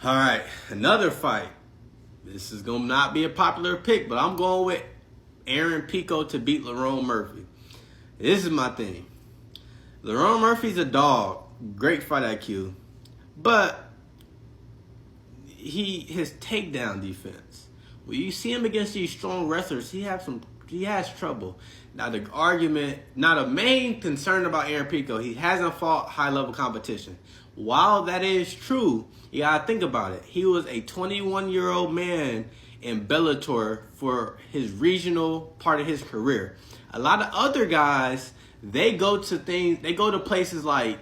All right, another fight. This is going to not be a popular pick, but I'm going with Aaron Pico to beat Lerone Murphy. This is my thing. Lerone Murphy's a dog. Great fight IQ. But his takedown defense. When you see him against these strong wrestlers, he has trouble. Now the main concern about Aaron Pico, he hasn't fought high level competition. While that is true, you gotta think about it. He was a 21-year-old man in Bellator for his regional part of his career. A lot of other guys, they go to places like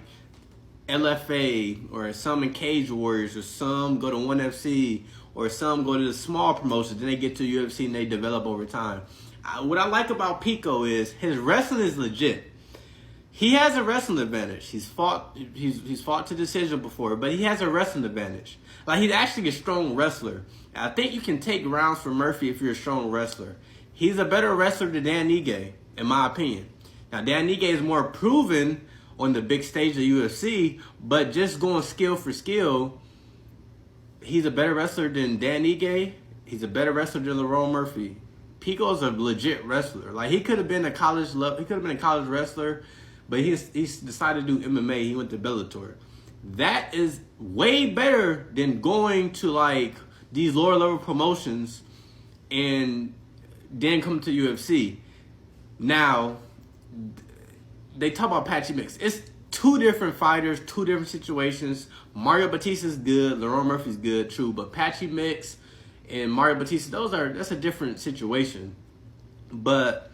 LFA, or some in Cage Warriors, or some go to 1FC, or some go to the small promotions. Then they get to UFC and they develop over time. What I like about Pico is his wrestling is legit. He has a wrestling advantage. He's fought to decision before, but he has a wrestling advantage. Like, he's actually a strong wrestler. I think you can take rounds from Murphy if you're a strong wrestler. He's a better wrestler than Dan Ige, in my opinion. Now, Dan Ige is more proven on the big stage of UFC, but just going skill for skill, he's a better wrestler than Dan Ige. He's a better wrestler than Lerone Murphy. Pico's a legit wrestler. Like, he could have been a college wrestler, but he's decided to do MMA. He went to Bellator. That is way better than going to like these lower level promotions and then come to UFC. Now, they talk about Patchy Mix. It's two different fighters, two different situations. Mario Batista's good, Lerone Murphy's good, true, but Patchy Mix and Mario Batista, that's a different situation. But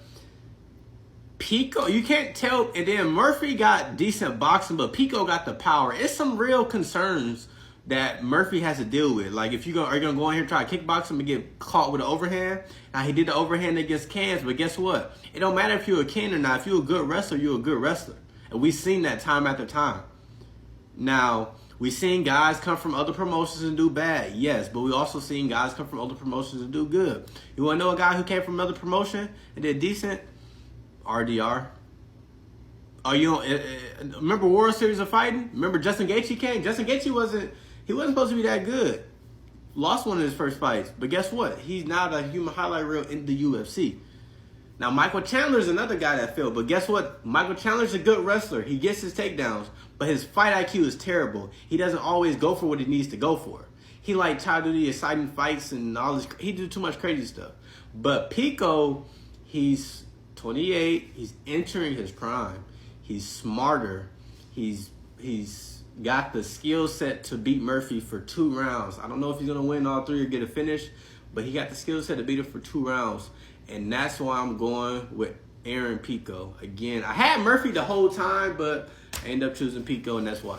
Pico, you can't tell. And then Murphy got decent boxing, but Pico got the power. It's some real concerns that Murphy has to deal with. Like, if are you gonna go in here and try to kickbox him and get caught with an overhand? Now, he did the overhand against Cans, but guess what? It don't matter if you're a Can or not. If you're a good wrestler, you're a good wrestler. And we've seen that time after time. Now, we've seen guys come from other promotions and do bad, yes, but we also seen guys come from other promotions and do good. You want to know a guy who came from another promotion and did decent? RDR. Oh, you don't remember World Series of Fighting? Remember Justin Gaethje came? Justin Gaethje wasn't supposed to be that good. Lost one of his first fights, but guess what? He's now the human highlight reel in the UFC. Now, Michael Chandler's another guy that failed, but guess what? Michael Chandler's a good wrestler. He gets his takedowns, but his fight IQ is terrible. He doesn't always go for what he needs to go for. He like try to do the exciting fights and all this. He do too much crazy stuff. But Pico, he's 28. He's entering his prime. He's smarter. He's got the skill set to beat Murphy for 2 rounds. I don't know if he's gonna win all 3 or get a finish, but he got the skill set to beat him for 2 rounds. And that's why I'm going with Aaron Pico. Again, I had Murphy the whole time, but I ended up choosing Pico, and that's why.